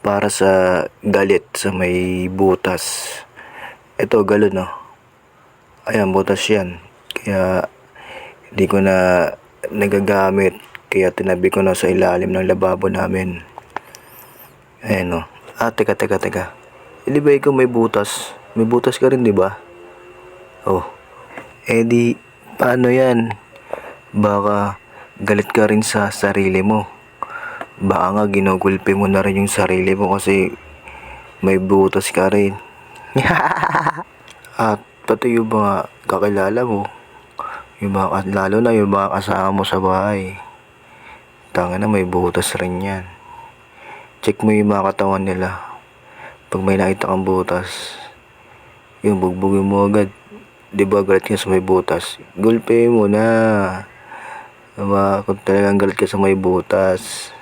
para sa galit sa may butas. Ito galon no. Ayan, butas yan. Kaya hindi ko na nagagamit. Kaya tinabi ko na sa ilalim ng lababo namin. Ayan no. Teka. Di ba ikaw may butas? May butas ka rin, di ba? Oh. Di, paano yan? Baka galit ka rin sa sarili mo. Baka nga ginugulpi mo na rin yung sarili mo kasi may butas ka rin. At pati yung mga kakilala mo, lalo na yung mga kasama mo sa bahay. Tanga na, may butas rin yan. Check mo yung mga katawan nila. Pag may nakita kang butas, yung bugbugin mo agad. Diba galit ka sa may butas? Gulpe mo na. Diba kung talagang galit ka sa may butas.